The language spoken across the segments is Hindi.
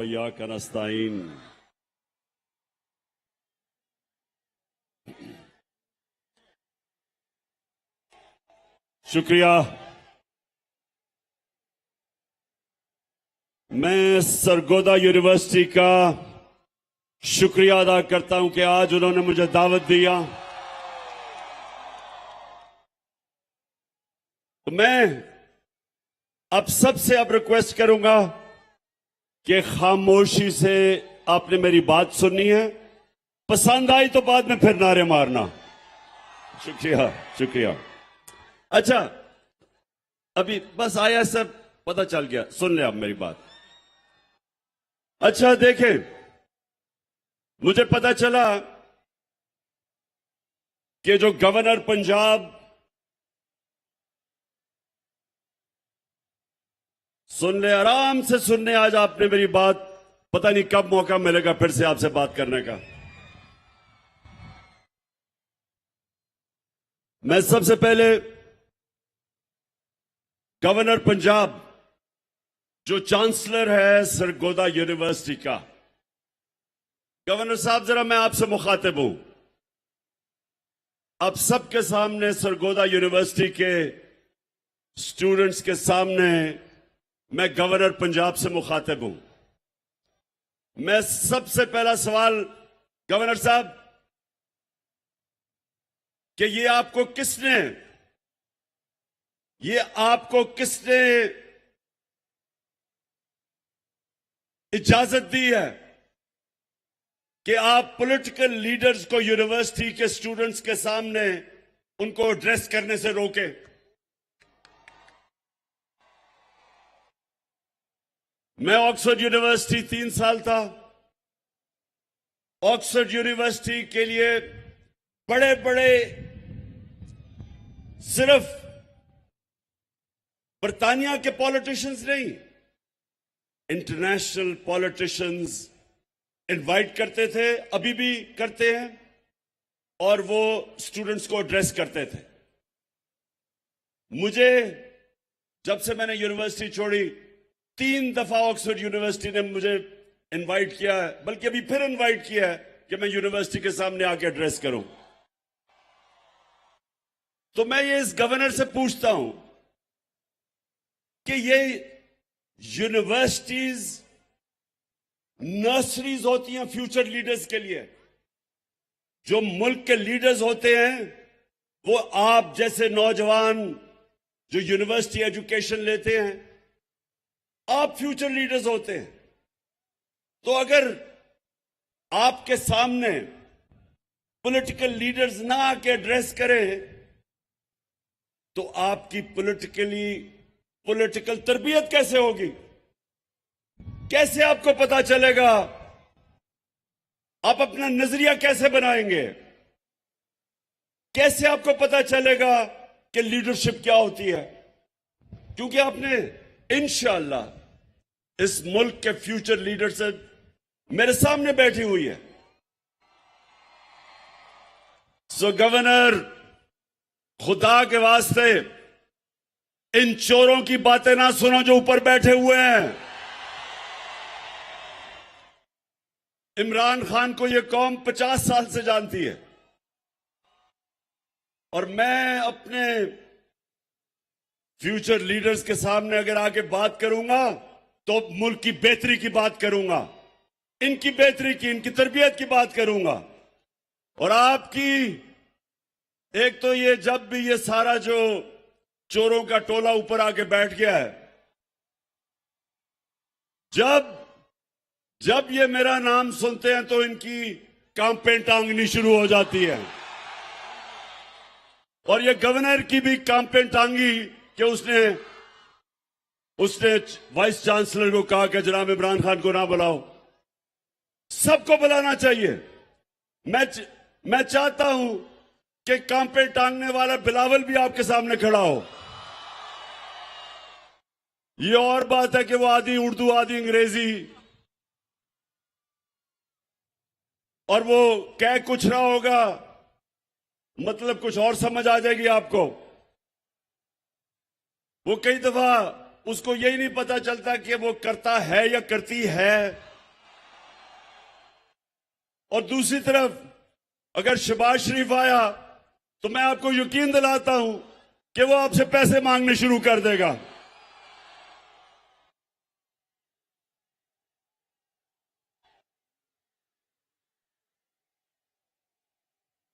इय्याक नस्तईन। शुक्रिया। मैं सरगोदा यूनिवर्सिटी का शुक्रिया अदा करता हूं कि आज उन्होंने मुझे दावत दिया। तो मैं अब सबसे अब रिक्वेस्ट करूंगा कि खामोशी से आपने मेरी बात सुननी है, पसंद आई तो बाद में फिर नारे मारना। शुक्रिया शुक्रिया। अच्छा, अभी बस आया सब पता चल गया, सुन ले आप मेरी बात। अच्छा देखें, मुझे पता चला कि जो गवर्नर पंजाब, सुन ले, आराम से सुनने, आज आपने मेरी बात, पता नहीं कब मौका मिलेगा फिर से आपसे बात करने का। मैं सबसे पहले गवर्नर पंजाब, जो चांसलर है सरगोदा यूनिवर्सिटी का, गवर्नर साहब जरा मैं आपसे मुखातिब हूं। आप सबके सामने, सरगोदा यूनिवर्सिटी के स्टूडेंट्स के सामने, मैं गवर्नर पंजाब से मुखातिब हूं। मैं सबसे पहला सवाल गवर्नर साहब, कि ये आपको किसने इजाजत दी है कि आप पॉलिटिकल लीडर्स को यूनिवर्सिटी के स्टूडेंट्स के सामने उनको एड्रेस करने से रोके? मैं ऑक्सफोर्ड यूनिवर्सिटी 3 साल था। ऑक्सफोर्ड यूनिवर्सिटी के लिए बड़े बड़े, सिर्फ बर्तानिया के पॉलिटिशियंस नहीं, इंटरनेशनल पॉलिटिशियंस इनवाइट करते थे, अभी भी करते हैं, और वो स्टूडेंट्स को एड्रेस करते थे। मुझे, जब से मैंने यूनिवर्सिटी छोड़ी, 3 दफा ऑक्सफोर्ड यूनिवर्सिटी ने मुझे इनवाइट किया है, बल्कि अभी फिर इनवाइट किया है कि मैं यूनिवर्सिटी के सामने आके एड्रेस करूं। तो मैं ये इस गवर्नर से पूछता हूं कि ये यूनिवर्सिटीज नर्सरीज होती हैं फ्यूचर लीडर्स के लिए। जो मुल्क के लीडर्स होते हैं वो आप जैसे नौजवान जो यूनिवर्सिटी एजुकेशन लेते हैं, आप फ्यूचर लीडर्स होते हैं। तो अगर आपके सामने पॉलिटिकल लीडर्स ना आके एड्रेस करें तो आपकी पॉलिटिकल तरबियत कैसे होगी? कैसे आपको पता चलेगा? आप अपना नजरिया कैसे बनाएंगे? कैसे आपको पता चलेगा कि लीडरशिप क्या होती है? क्योंकि आपने इंशाअल्लाह इस मुल्क के फ्यूचर लीडर से मेरे सामने बैठी हुई है। सो गवर्नर, खुदा के वास्ते इन चोरों की बातें ना सुनो जो ऊपर बैठे हुए हैं। इमरान खान को यह कौम 50 साल से जानती है, और मैं अपने फ्यूचर लीडर्स के सामने अगर आके बात करूंगा तो मुल्क की बेहतरी की बात करूंगा, इनकी बेहतरी की, इनकी तरबियत की बात करूंगा। और आपकी, एक तो ये, जब भी ये सारा जो चोरों का टोला ऊपर आके बैठ गया है, जब ये मेरा नाम सुनते हैं तो इनकी कांपें टांगनी शुरू हो जाती है। और ये गवर्नर की भी कांपें टांगी कि उसने वाइस चांसलर को कहा कि जनाब इमरान खान को ना बुलाओ। सबको बुलाना चाहिए। मैं चाहता हूं कि कांपे टांगने वाला बिलावल भी आपके सामने खड़ा हो। ये और बात है कि वो आधी उर्दू आधी अंग्रेजी, और वो कह कुछ रहा होगा, मतलब कुछ और समझ आ जाएगी आपको। वो कई दफा उसको यही नहीं पता चलता कि वो करता है या करती है और दूसरी तरफ अगर शहबाज शरीफ आया तो मैं आपको यकीन दिलाता हूं कि वो आपसे पैसे मांगने शुरू कर देगा।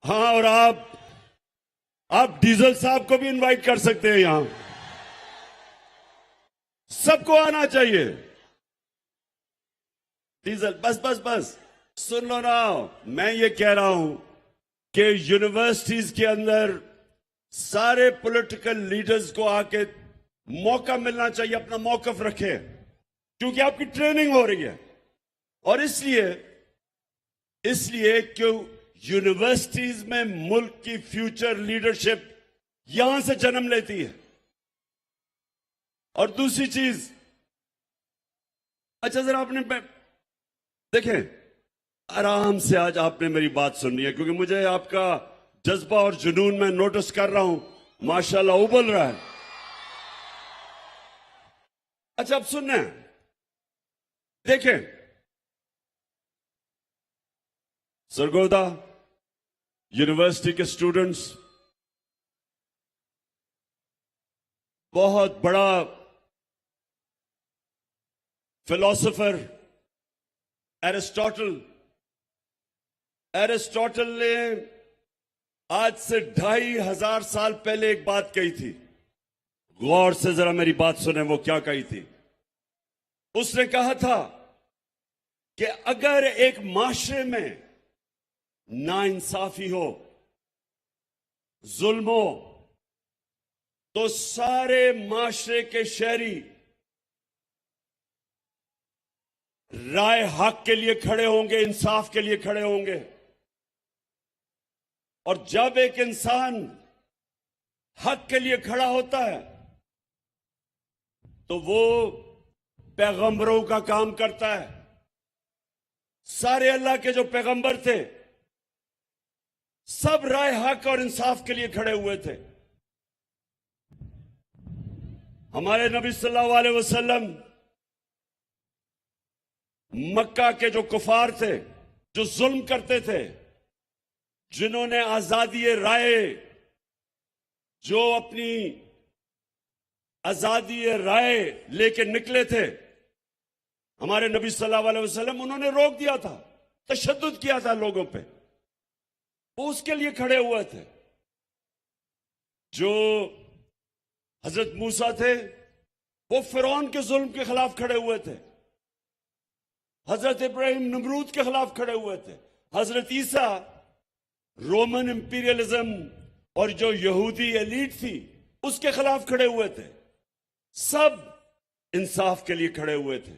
हाँ, और आप डीजल साहब को भी इनवाइट कर सकते हैं। यहां सबको आना चाहिए। डीजल बस सुन लो ना, मैं ये कह रहा हूं कि यूनिवर्सिटीज के अंदर सारे पॉलिटिकल लीडर्स को आके मौका मिलना चाहिए, अपना मौकफ रखे, क्योंकि आपकी ट्रेनिंग हो रही है। और इसलिए क्यों यूनिवर्सिटीज में मुल्क की फ्यूचर लीडरशिप यहां से जन्म लेती है। और दूसरी चीज, अच्छा जरा आपने देखें, आराम से आज आपने मेरी बात सुननी है, क्योंकि मुझे आपका जज्बा और जुनून मैं नोटिस कर रहा हूं, माशाल्लाह उबल रहा है। अच्छा, अब सुनना है, देखें सरगोदा यूनिवर्सिटी के स्टूडेंट्स बहुत बड़ा फिलोसोफर एरिस्टोटल ने आज से 2500 साल पहले एक बात कही थी। गौर से जरा मेरी बात सुने, वो क्या कही थी। उसने कहा था कि अगर एक माशरे में नाइंसाफी हो, जुल्म हो, तो सारे माशरे के शहरी राय हक के लिए खड़े होंगे, इंसाफ के लिए खड़े होंगे। और जब एक इंसान हक के लिए खड़ा होता है तो वो पैगंबरों का काम करता है। सारे अल्लाह के जो पैगंबर थे सब राय हक और इंसाफ के लिए खड़े हुए थे। हमारे नबी सल्लल्लाहु अलैहि वसल्लम मक्का के जो कुफार थे, जो जुल्म करते थे, जिन्होंने आजादी राय, जो अपनी आजादी राय लेके निकले थे, हमारे नबी सल्लल्लाहु अलैहि वसल्लम उन्होंने रोक दिया था, तशद्दुद किया था लोगों पे, वो उसके लिए खड़े हुए थे। जो हजरत मूसा थे वो फिरौन के जुल्म के खिलाफ खड़े हुए थे। हजरत इब्राहिम नमरूद के खिलाफ खड़े हुए थे। हजरत ईसा रोमन इंपीरियलिज्म और जो यहूदी एलीट थी उसके खिलाफ खड़े हुए थे। सब इंसाफ के लिए खड़े हुए थे।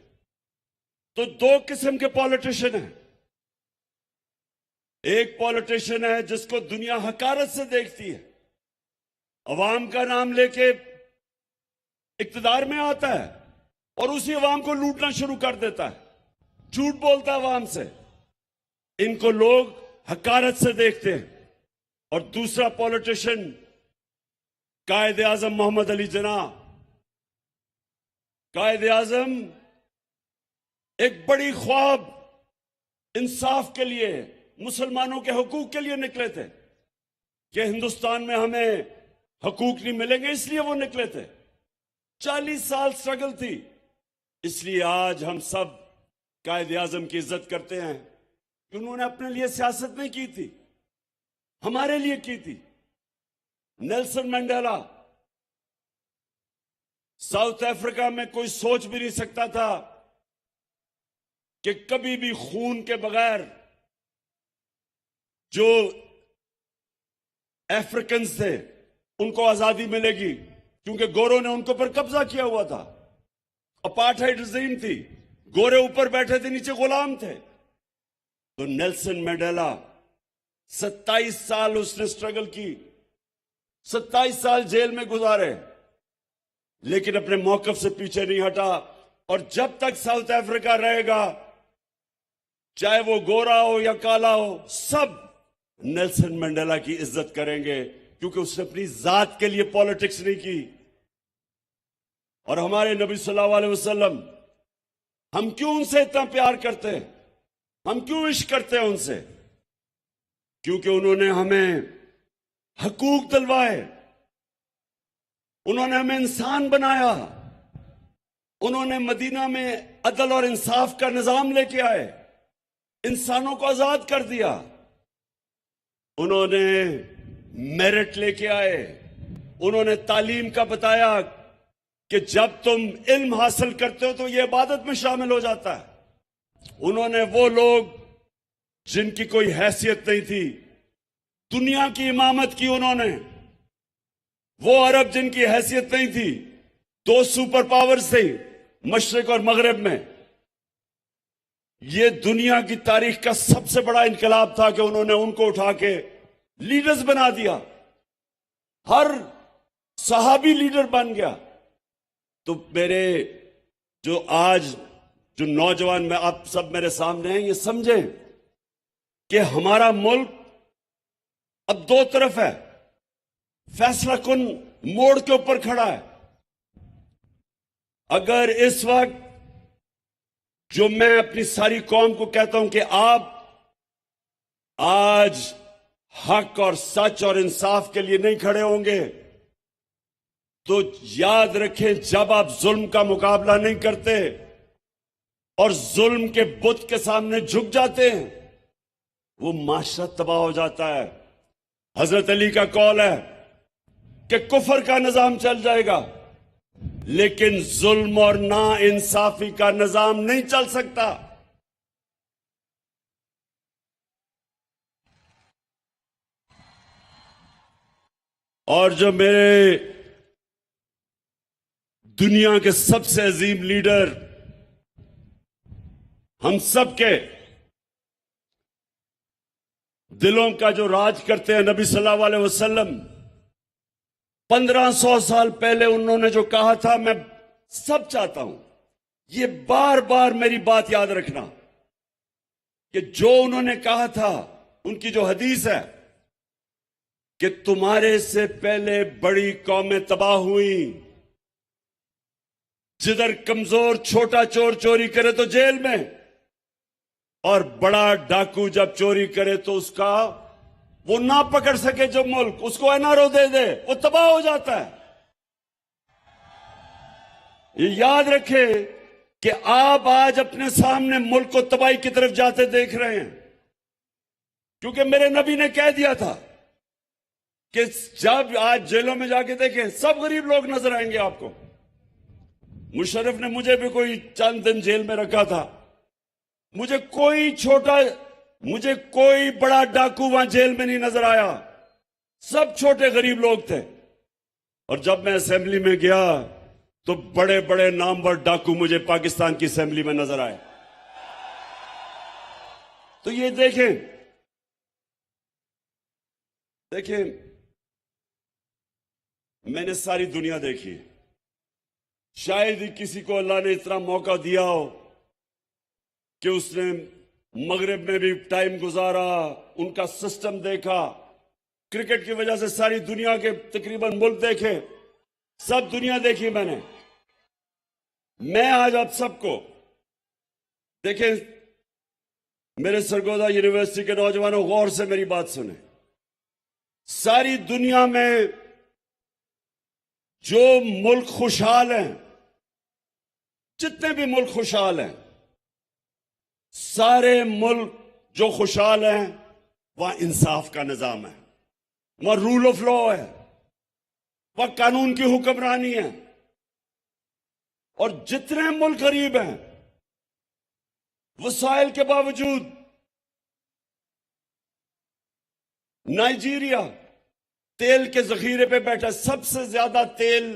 तो दो किस्म के पॉलिटिशियन हैं। एक पॉलिटिशियन है जिसको दुनिया हकारत से देखती है, अवाम का नाम लेके इक्तदार में आता है और उसी अवाम को लूटना शुरू कर देता है, झूठ बोलता है अवाम से। इनको लोग हकारत से देखते हैं। और दूसरा पॉलिटिशियन कायदे आजम मोहम्मद अली जिन्ना। कायदे आजम एक बड़ी ख्वाब इंसाफ के लिए, मुसलमानों के हकूक के लिए निकले थे कि हिंदुस्तान में हमें हकूक नहीं मिलेंगे, इसलिए वो निकले थे। 40 साल स्ट्रगल थी। इसलिए आज हम सब कायदे आजम की इज्जत करते हैं कि उन्होंने अपने लिए सियासत नहीं की थी, हमारे लिए की थी। नेल्सन मंडेला, साउथ अफ्रीका में कोई सोच भी नहीं सकता था कि कभी भी खून के बगैर जो अफ्रीकन थे उनको आजादी मिलेगी, क्योंकि गोरों ने उनके ऊपर कब्जा किया हुआ था। अपार्थाइड रिजीम थी, गोरे ऊपर बैठे थे, नीचे गुलाम थे। तो नेल्सन मंडेला 27 साल उसने स्ट्रगल की, 27 साल जेल में गुजारे, लेकिन अपने मौकफ से पीछे नहीं हटा। और जब तक साउथ अफ्रीका रहेगा, चाहे वो गोरा हो या काला हो, सब नेल्सन मंडेला की इज्जत करेंगे, क्योंकि उसने अपनी जात के लिए पॉलिटिक्स नहीं की। और हमारे नबी सल्लल्लाहु अलैहि वसल्लम, हम क्यों उनसे इतना प्यार करते हैं? हम क्यों विश करते हैं उनसे? क्योंकि उन्होंने हमें हकूक दिलवाए, उन्होंने हमें इंसान बनाया, उन्होंने मदीना में अदल और इंसाफ का निजाम लेके आए, इंसानों को आजाद कर दिया, उन्होंने मेरिट लेके आए, उन्होंने तालीम का बताया कि जब तुम इल्म हासिल करते हो तो यह इबादत में शामिल हो जाता है। उन्होंने वो लोग जिनकी कोई हैसियत नहीं थी, दुनिया की इमामत की उन्होंने। वो अरब जिनकी हैसियत नहीं थी, दो सुपर पावर्स थे मशरिक और मगरिब में। ये दुनिया की तारीख का सबसे बड़ा इनकलाब था कि उन्होंने उनको उठा के लीडर्स बना दिया। हर सहाबी लीडर बन गया। तो मेरे जो नौजवान में आप सब मेरे सामने हैं, ये समझें कि हमारा मुल्क अब दो तरफ है, फैसला कुन मोड़ के ऊपर खड़ा है। अगर इस वक्त जो मैं अपनी सारी कौम को कहता हूं कि आप आज हक और सच और इंसाफ के लिए नहीं खड़े होंगे, तो याद रखें, जब आप जुल्म का मुकाबला नहीं करते और जुल्म के बुत के सामने झुक जाते हैं, वो माशरा तबाह हो जाता है। हजरत अली का कौल है कि कुफर का निजाम चल जाएगा, लेकिन जुल्म और ना इंसाफी का निजाम नहीं चल सकता। और जो मेरे दुनिया के सबसे अजीम लीडर, हम सब के दिलों का जो राज करते हैं, नबी सल्लल्लाहु अलैहि वसल्लम, 1500 साल पहले उन्होंने जो कहा था, मैं सब चाहता हूं ये बार बार मेरी बात याद रखना कि जो उन्होंने कहा था, उनकी जो हदीस है कि तुम्हारे से पहले बड़ी कौमें तबाह हुई, जिधर कमजोर छोटा चोर चोरी करे तो जेल में, और बड़ा डाकू जब चोरी करे तो उसका वो ना पकड़ सके जो मुल्क, उसको एनआरओ दे दे, वो तबाह हो जाता है। ये याद रखें कि आप आज अपने सामने मुल्क को तबाही की तरफ जाते देख रहे हैं, क्योंकि मेरे नबी ने कह दिया था कि जब आज जेलों में जाके देखें, सब गरीब लोग नजर आएंगे आपको। मुशर्रफ ने मुझे भी कोई चंद दिन जेल में रखा था, मुझे कोई बड़ा डाकू वहां जेल में नहीं नजर आया, सब छोटे गरीब लोग थे। और जब मैं असेंबली में गया तो बड़े बड़े नामवर डाकू मुझे पाकिस्तान की असेंबली में नजर आए। तो ये देखें, मैंने सारी दुनिया देखी, शायद ही किसी को अल्लाह ने इतना मौका दिया हो कि उसने मगरिब में भी टाइम गुजारा, उनका सिस्टम देखा। क्रिकेट की वजह से सारी दुनिया के तकरीबन मुल्क देखे, सब दुनिया देखी मैंने। मैं आज आप सबको देखें, मेरे सरगोदा यूनिवर्सिटी के नौजवानों, गौर से मेरी बात सुने। सारी दुनिया में जो मुल्क खुशहाल हैं, जितने भी मुल्क खुशहाल हैं, सारे मुल्क जो खुशहाल हैं, वहां इंसाफ का निजाम है, वहां रूल ऑफ लॉ है, वहां कानून की हुक्मरानी है। और जितने मुल्क गरीब हैं, वसाइल के बावजूद, नाइजीरिया तेल के जखीरे पे बैठा, सबसे ज्यादा तेल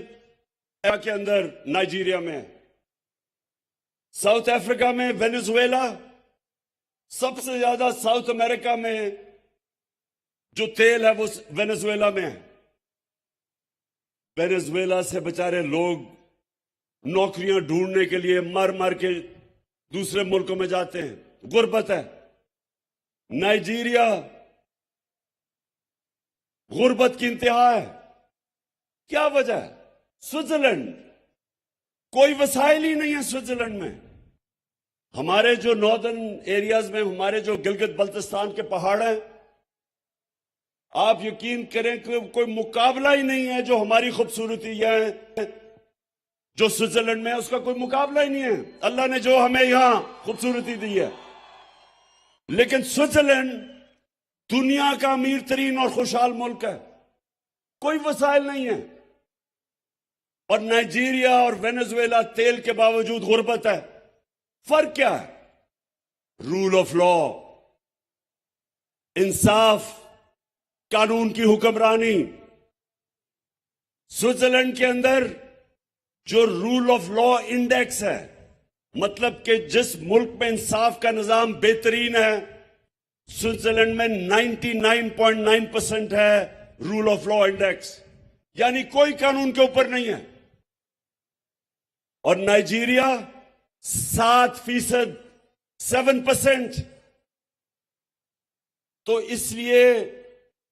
के अंदर नाइजीरिया में है। साउथ अफ्रीका में वेनेजुएला, सबसे ज्यादा साउथ अमेरिका में जो तेल है वो वेनेजुएला में है। वेनेजुएला से बेचारे लोग नौकरियां ढूंढने के लिए मर मर के दूसरे मुल्कों में जाते हैं, गुर्बत है। नाइजीरिया गुर्बत की इंतहा है। क्या वजह है? स्विट्जरलैंड, कोई वसाइल ही नहीं है स्विट्जरलैंड में। हमारे जो नॉर्दर्न एरियाज में, हमारे जो गिलगित बल्तिस्तान के पहाड़ हैं, आप यकीन करें कि कोई मुकाबला ही नहीं है। जो हमारी खूबसूरती है, जो स्विट्जरलैंड में है, उसका कोई मुकाबला ही नहीं है। अल्लाह ने जो हमें यहां खूबसूरती दी है, लेकिन स्विट्जरलैंड दुनिया का अमीर तरीन और खुशहाल मुल्क है, कोई वसाइल नहीं है। और नाइजीरिया और वेनेजुएला तेल के बावजूद गुर्बत है। फर्क क्या है? रूल ऑफ लॉ, इंसाफ, कानून की हुक्मरानी। स्विट्जरलैंड के अंदर जो रूल ऑफ लॉ इंडेक्स है, मतलब कि जिस मुल्क में इंसाफ का निजाम बेहतरीन है, स्विट्जरलैंड में 99.9% है रूल ऑफ लॉ इंडेक्स, यानी कोई कानून के ऊपर नहीं है। और नाइजीरिया 7%, 7%। तो इसलिए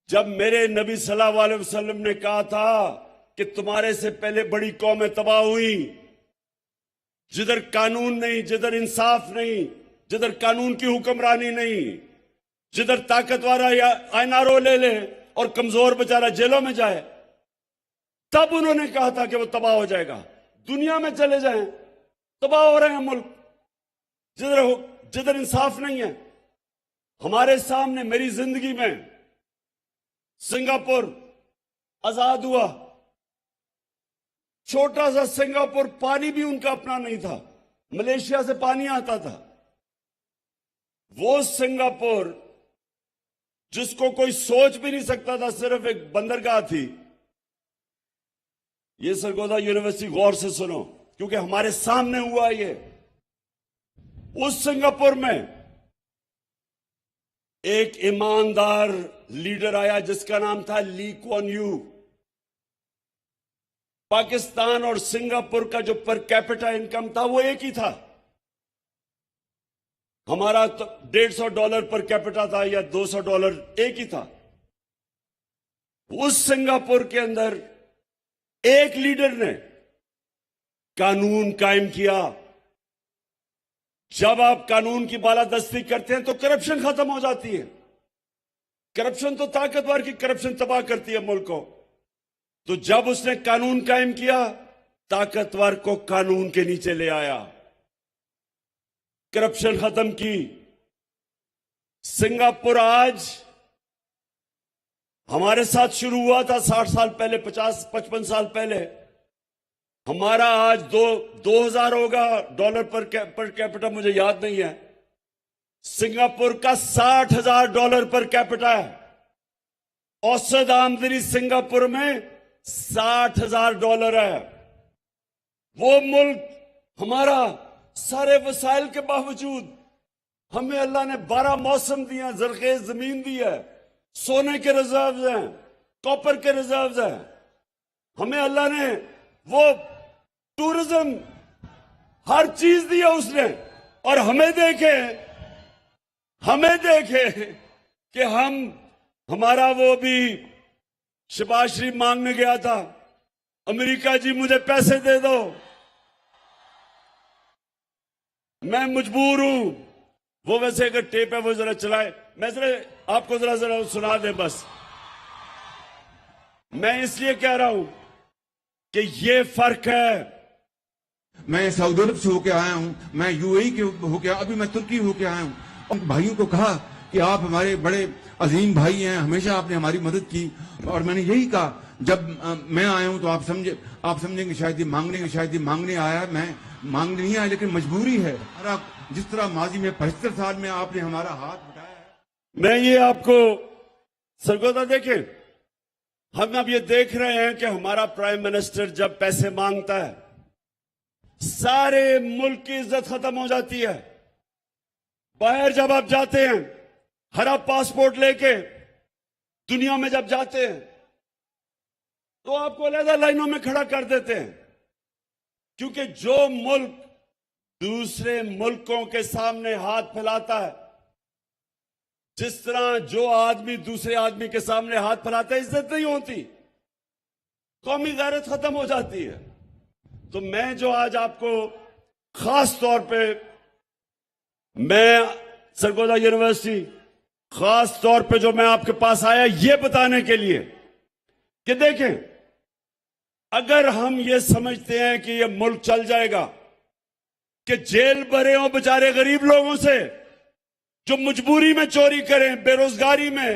जब मेरे नबी सल्लल्लाहु अलैहि वसल्लम ने कहा था कि तुम्हारे से पहले बड़ी कौमें तबाह हुई, जिधर कानून नहीं, जिधर इंसाफ नहीं, जिधर कानून की हुक्मरानी नहीं, जिधर ताकतवर या आईएनआरओ ले ले और कमजोर बेचारा जेलों में जाए, तब उन्होंने कहा था कि वो तबाह हो जाएगा। दुनिया में चले जाएं, तबाह हो रहे हैं मुल्क, जिधर इंसाफ नहीं है। हमारे सामने, मेरी जिंदगी में सिंगापुर आजाद हुआ, छोटा सा सिंगापुर, पानी भी उनका अपना नहीं था, मलेशिया से पानी आता था। वो सिंगापुर जिसको कोई सोच भी नहीं सकता था, सिर्फ एक बंदरगाह थी। ये सरगोदा यूनिवर्सिटी गौर से सुनो, क्योंकि हमारे सामने हुआ ये। उस सिंगापुर में एक ईमानदार लीडर आया जिसका नाम था ली कुआन यू। पाकिस्तान और सिंगापुर का जो पर कैपिटा इनकम था वो एक ही था। हमारा तो $150 पर कैपिटा था या $200, एक ही था। उस सिंगापुर के अंदर एक लीडर ने कानून कायम किया। जब आप कानून की बालादस्ती करते हैं तो करप्शन खत्म हो जाती है। करप्शन तो ताकतवर की करप्शन तबाह करती है मुल्क को। तो जब उसने कानून कायम किया, ताकतवर को कानून के नीचे ले आया, करप्शन खत्म की। सिंगापुर आज हमारे साथ शुरू हुआ था 60 साल पहले, 50-55 साल पहले। हमारा आज 2000 होगा डॉलर पर कैपिटा, मुझे याद नहीं है। सिंगापुर का $60,000 पर कैपिटा है। औसत आमदनी सिंगापुर में $60,000 है। वो मुल्क हमारा, सारे वसाइल के बावजूद हमें अल्लाह ने 12 मौसम दिया, जरखेज जमीन दी है, सोने के रिजर्व हैं, कॉपर के रिजर्व हैं। हमें अल्लाह ने वो टूरिज्म, हर चीज दी है उसने। और हमें देखे कि हमारा वो भी शबाज शरीफ मांगने गया था, अमेरिका जी मुझे पैसे दे दो, मैं मजबूर हूं। वो वैसे अगर टेप है वो जरा चलाए, मैं जरा आपको जरा सुना दे बस। मैं इसलिए कह रहा हूं कि ये फर्क है। मैं सऊदी अरब से होके आया हूं, मैं यूएई के होके, अभी मैं तुर्की होके आया हूं। और भाइयों को कहा कि आप हमारे बड़े अजीम भाई हैं, हमेशा आपने हमारी मदद की। और मैंने यही कहा, जब मैं आया हूं तो आप समझेंगे शायद ये मांगने आया। मैं मांगने नहीं आया, लेकिन मजबूरी है। जिस तरह माजी में 75 साल में आपने हमारा हाथ उठाया है। मैं ये आपको सरगोदा देखें, हम अब ये देख रहे हैं कि हमारा प्राइम मिनिस्टर जब पैसे मांगता है, सारे मुल्क की इज्जत खत्म हो जाती है। बाहर जब आप जाते हैं, हरा पासपोर्ट लेके दुनिया में जब जाते हैं, तो आपको अलग लाइनों में खड़ा कर देते हैं। क्योंकि जो मुल्क दूसरे मुल्कों के सामने हाथ फैलाता है, जिस तरह जो आदमी दूसरे आदमी के सामने हाथ फैलाता है, इज्जत नहीं होती, कौमी गैरत खत्म हो जाती है। तो मैं जो आज आपको खास तौर पे मैं सरगोधा यूनिवर्सिटी खास तौर पे जो मैं आपके पास आया ये बताने के लिए कि देखें, अगर हम ये समझते हैं कि ये मुल्क चल जाएगा, कि जेल भरे हो बेचारे गरीब लोगों से जो मजबूरी में चोरी करें, बेरोजगारी में,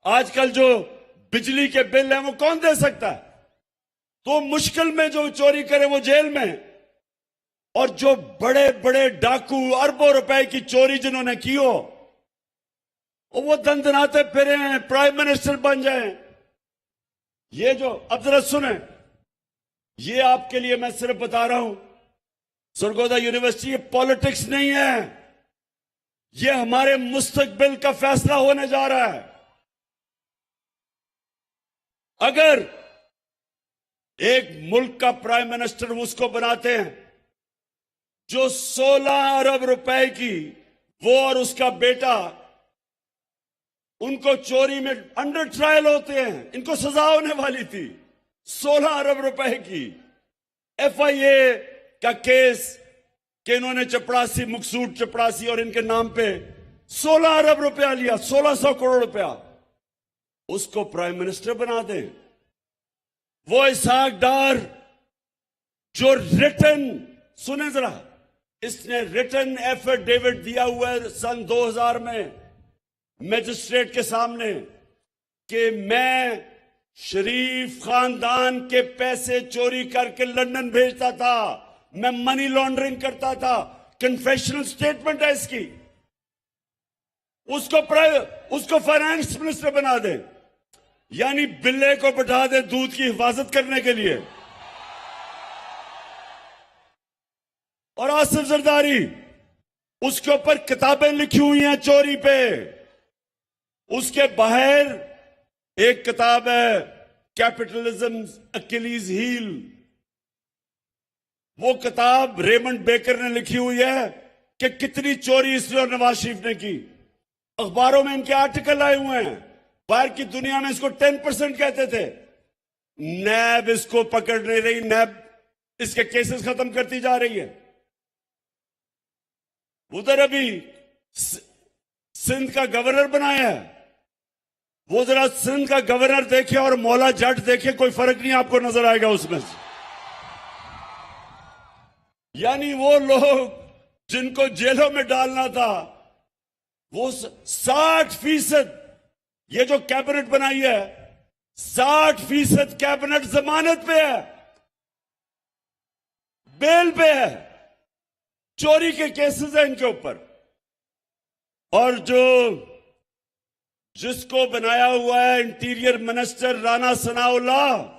आजकल जो बिजली के बिल हैं वो कौन दे सकता है, तो मुश्किल में जो चोरी करे वो जेल में, और जो बड़े बड़े डाकू अरबों रुपए की चोरी जिन्होंने की हो वो दंदनाते फिरे हैं, प्राइम मिनिस्टर बन जाएं। ये जो अब जरा सुने, ये आपके लिए मैं सिर्फ बता रहा हूं, सरगोधा यूनिवर्सिटी ये पॉलिटिक्स नहीं है, ये हमारे मुस्तकबिल का फैसला होने जा रहा है। अगर एक मुल्क का प्राइम मिनिस्टर उसको बनाते हैं जो 16 अरब रुपए की, वो और उसका बेटा, उनको चोरी में अंडर ट्रायल होते हैं, इनको सजा होने वाली थी, 16 अरब रुपए की FIA का केस कि इन्होंने चपरासी, मकसूद चपरासी और इनके नाम पे 16 अरब रुपया लिया, 1600 करोड़ रुपया, उसको प्राइम मिनिस्टर बना दें। वो इसहाक डार जो रिटन, सुने जरा, इसने रिटन एफिडेविट दिया हुआ है सन 2000 में मजिस्ट्रेट के सामने कि मैं शरीफ खानदान के पैसे चोरी करके लंदन भेजता था, मैं मनी लॉन्ड्रिंग करता था। कन्फेशनल स्टेटमेंट है इसकी। उसको फाइनेंस मिनिस्टर बना दे, यानी बिल्ले को बैठा दे दूध की हिफाजत करने के लिए। और आसिफ जरदारी, उसके ऊपर किताबें लिखी हुई हैं चोरी पे। उसके बाहर एक किताब है कैपिटलिज्म अकिलीज हील, वो किताब रेमंड बेकर ने लिखी हुई है कि कितनी चोरी इसने और नवाज शरीफ ने की। अखबारों में इनके आर्टिकल आए हुए हैं, बाहर की दुनिया में इसको 10% कहते थे। नैब इसको पकड़ नहीं रही, नैब इसके केसेस खत्म करती जा रही है। उधर अभी सिंध का गवर्नर बनाया है, वो जरा सिंध का गवर्नर देखे और मौला जट देखे, कोई फर्क नहीं आपको नजर आएगा उसमें। यानी वो लोग जिनको जेलों में डालना था, वो 60%, ये जो कैबिनेट बनाई है 60% कैबिनेट जमानत पे है, बेल पे है, चोरी के केसेस हैं इनके ऊपर। और जिसको बनाया हुआ है इंटीरियर मिनिस्टर राना सनाउल्लाह,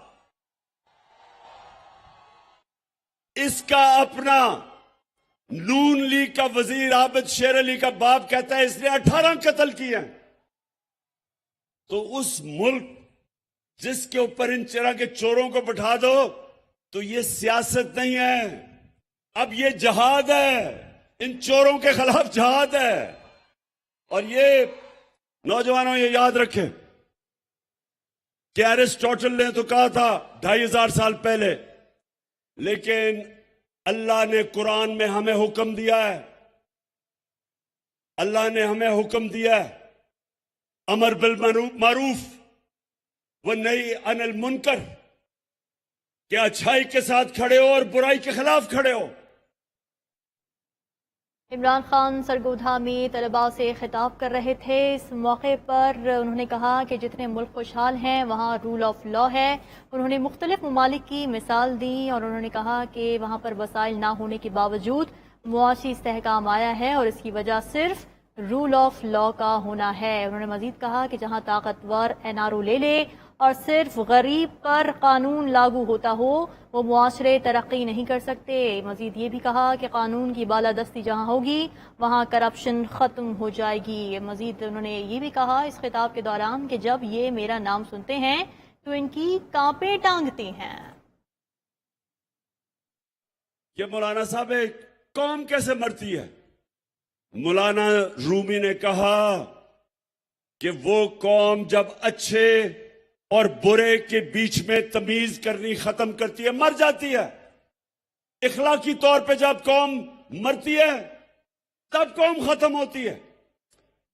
इसका अपना नून लीग का वजीर आबिद शेर अली का बाप कहता है इसने 18 कत्ल किए हैं। तो उस मुल्क जिसके ऊपर इन तरह के चोरों को बैठा दो, तो ये सियासत नहीं है, अब ये जहाद है, इन चोरों के खिलाफ जहाद है। और ये नौजवानों ये याद रखें कि एरिस्टोटल ने तो कहा था 2500 साल पहले, लेकिन अल्लाह ने कुरान में हमें हुक्म दिया है, अल्लाह ने हमें हुक्म दिया है अमर बिल मारूफ व नही अनिल मुनकर, कि अच्छाई के साथ खड़े हो और बुराई के खिलाफ खड़े हो। इमरान खान सरगोधा में तलबा से खिताब कर रहे थे। इस मौके पर उन्होंने कहा कि जितने मुल्क खुशहाल हैं वहाँ रूल ऑफ लॉ है। उन्होंने मुख्तलिफ ममालिक की मिसाल दी और उन्होंने कहा कि वहाँ पर वसाइल ना होने के बावजूद मुआशी इस्तेहकाम आया है और इसकी वजह सिर्फ रूल ऑफ लॉ का होना है। उन्होंने मजीद कहा कि जहाँ ताकतवर NRO ले ले और सिर्फ गरीब पर कानून लागू होता हो, वो मुआशरे तरक्की नहीं कर सकते। मजीद ये भी कहा कि कानून की बालादस्ती जहाँ होगी वहाँ करप्शन ख़त्म हो जाएगी। मजीद उन्होंने ये भी कहा इस खिताब के दौरान कि जब ये मेरा नाम सुनते हैं तो इनकी कांपे टांगती हैं। ये मौलाना साहब एक कौम कैसे मरती है? मौलाना रूमी ने कहा कि वो कौम जब अच्छे और बुरे के बीच में तमीज करनी खत्म करती है, मर जाती है। इखलाकी तौर पे जब कौम मरती है तब कौम खत्म होती है।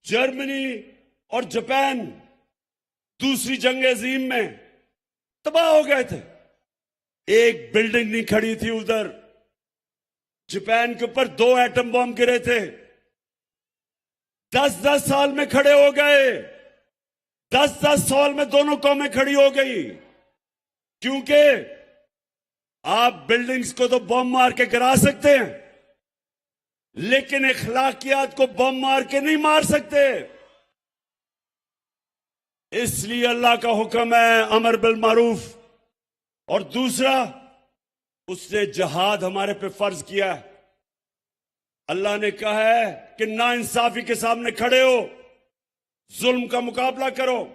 जर्मनी और जापान दूसरी जंग अजीम में तबाह हो गए थे। एक बिल्डिंग नहीं खड़ी थी उधर। जापान के ऊपर 2 एटम बम गिरे थे। 10-10 साल में खड़े हो गए। 10-10 साल में दोनों कौमें खड़ी हो गई। क्योंकि आप बिल्डिंग्स को तो बम मार के गिरा सकते हैं, लेकिन इखलाकियात को बम मार के नहीं मार सकते। इसलिए अल्लाह का हुक्म है अमर बिल मारूफ, और दूसरा उसने जिहाद हमारे पे फर्ज किया है। अल्लाह ने कहा है कि नाइंसाफी के सामने खड़े हो, जुल्म का मुकाबला करो,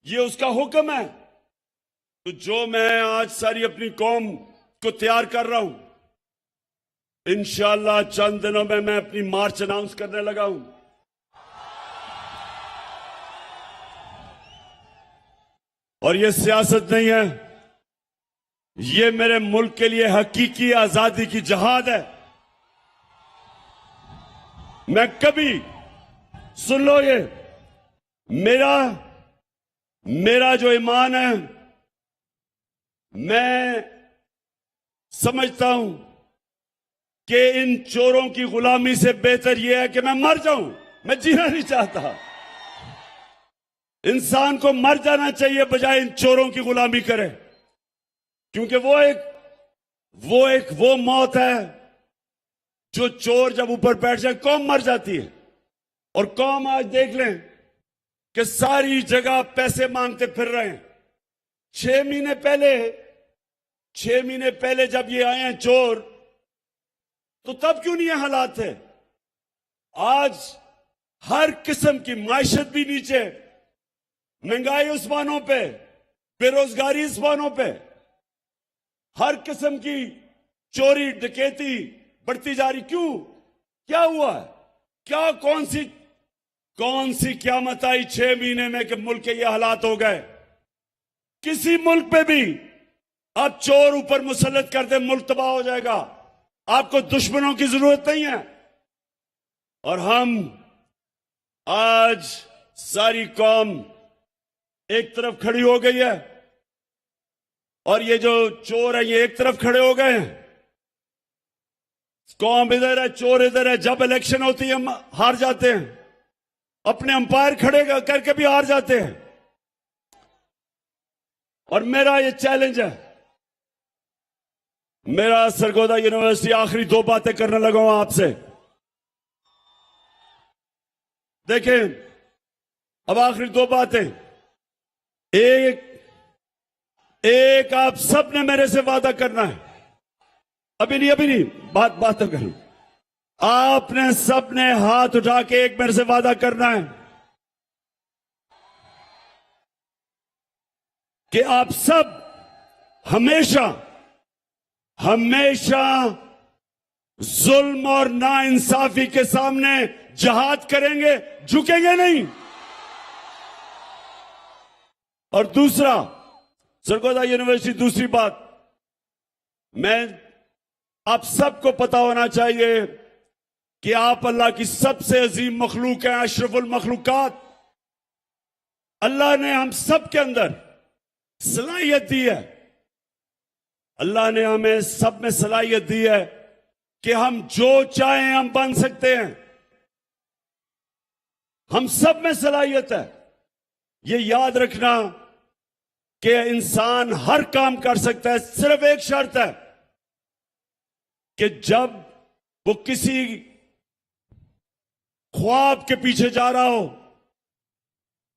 ये उसका हुक्म है। तो जो मैं आज सारी अपनी कौम को तैयार कर रहा हूं, इंशाअल्लाह चंद दिनों में मैं अपनी मार्च अनाउंस करने लगा हूं। और ये सियासत नहीं है, ये मेरे मुल्क के लिए हकीकी आजादी की जहाद है। मैं कभी, सुन लो, ये मेरा जो ईमान है, मैं समझता हूं कि इन चोरों की गुलामी से बेहतर यह है कि मैं मर जाऊं। मैं जीना नहीं चाहता। इंसान को मर जाना चाहिए बजाय इन चोरों की गुलामी करे, क्योंकि वो मौत है जो चोर जब ऊपर बैठ जाए कौम मर जाती है। और कौम आज देख लें कि सारी जगह पैसे मांगते फिर रहे हैं। 6 महीने पहले जब ये आए हैं चोर, तो तब क्यों नहीं ये हालात थे? आज हर किस्म की माइशत भी नीचे, महंगाई उस्मानों पे, बेरोजगारी उस्मानों पे, हर किस्म की चोरी डकैती बढ़ती जा रही। क्यों? क्या हुआ? क्या कौन सी क़यामत आई 6 महीने में कि मुल्क के ये हालात हो गए? किसी मुल्क पे भी आप चोर ऊपर मुसल्लत कर दे, मुल्क तबाह हो जाएगा। आपको दुश्मनों की जरूरत नहीं है। और हम आज सारी कौम एक तरफ खड़ी हो गई है, और ये जो चोर है ये एक तरफ खड़े हो गए हैं। कौम इधर है, चोर इधर है। जब इलेक्शन होती है हम हार जाते हैं, अपने अंपायर खड़े करके भी हार जाते हैं। और मेरा ये चैलेंज है, मेरा सरगोदा यूनिवर्सिटी आखिरी 2 बातें करने लगा हूं आपसे। देखें, अब आखिरी 2 बातें। एक आप सब ने मेरे से वादा करना है। अभी नहीं, बात तो करूं। आपने सबने हाथ उठा के एक मेरे से वादा करना है कि आप सब हमेशा जुल्म और नाइंसाफी के सामने जिहाद करेंगे, झुकेंगे नहीं। और दूसरा, सरगोदा यूनिवर्सिटी, दूसरी बात, मैं आप सबको पता होना चाहिए कि आप अल्लाह की सबसे अजीम मखलूक हैं, अशरफुल मखलूकात। अल्लाह ने हम सब के अंदर सलाहियत दी है। अल्लाह ने हमें सब में सलाहियत दी है कि हम जो चाहें हम बन सकते हैं। हम सब में सलाहियत है। ये याद रखना कि इंसान हर काम कर सकता है, सिर्फ एक शर्त है कि जब वो किसी ख्वाब के पीछे जा रहा हो,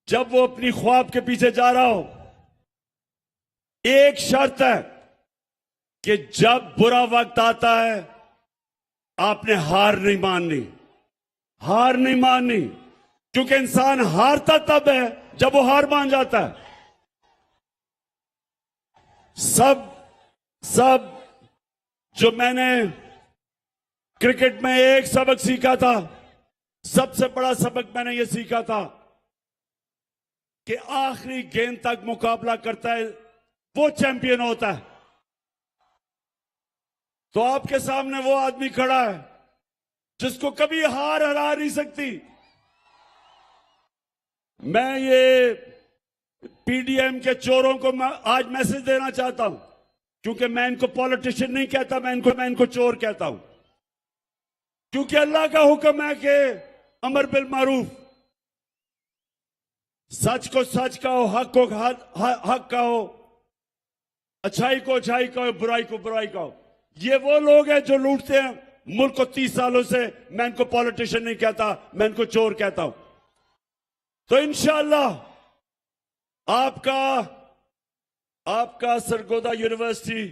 जब वो अपनी ख्वाब के पीछे जा रहा हो, एक शर्त है कि जब बुरा वक्त आता है आपने हार नहीं माननी, क्योंकि इंसान हारता तब है जब वो हार मान जाता है। सब जो मैंने क्रिकेट में एक सबक सीखा था, सबसे बड़ा सबक मैंने यह सीखा था कि आखिरी गेंद तक मुकाबला करता है वो चैंपियन होता है। तो आपके सामने वो आदमी खड़ा है जिसको कभी हार हरा नहीं सकती। मैं ये पीडीएम के चोरों को आज मैसेज देना चाहता हूं, क्योंकि मैं इनको पॉलिटिशियन नहीं कहता, मैं इनको चोर कहता हूं, क्योंकि अल्लाह का हुक्म है कि अमर बिल मारूफ, सच को सच कहो, हक को हक कहो, अच्छाई को अच्छाई कहो, बुराई को बुराई कहो। ये वो लोग हैं जो लूटते हैं मुल्क को 30 सालों से। मैं इनको पॉलिटिशियन नहीं कहता, मैं इनको चोर कहता हूं। तो इंशाअल्लाह आपका सरगोदा यूनिवर्सिटी,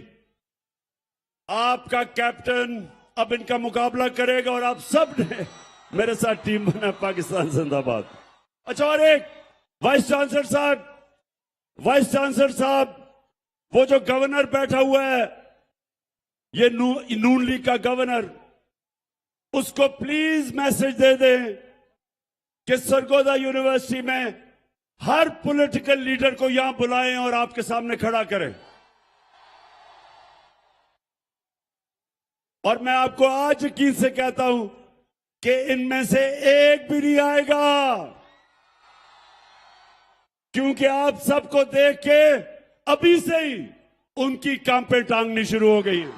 आपका कैप्टन अब इनका मुकाबला करेगा और आप सब ने मेरे साथ टीम बना पाकिस्तान जिंदाबाद। अच्छा, और एक वाइस चांसलर साहब, वो जो गवर्नर बैठा हुआ है, ये नून लीग का गवर्नर, उसको प्लीज मैसेज दे दें कि सरगोदा यूनिवर्सिटी में हर पॉलिटिकल लीडर को यहां बुलाएं और आपके सामने खड़ा करें। और मैं आपको आज यकीन से कहता हूं कि इनमें से एक भी नहीं आएगा, क्योंकि आप सबको देख के अभी से ही उनकी कांपे टांगनी शुरू हो गई है।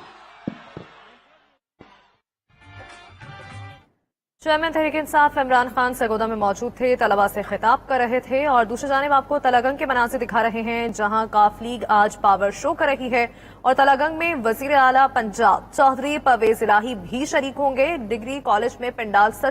चेयरमैन तहरीक इंसाफ इमरान खान सरगोदा में मौजूद थे, तलबा से खिताब कर रहे थे और दूसरी जानिब आपको तलागंग के मनाज़िर दिखा रहे हैं, जहां काफ लीग आज पावर शो कर रही है और तलागंग में वजीर आला पंजाब चौधरी परवेज इलाही भी शरीक होंगे। डिग्री कॉलेज में पंडाल सच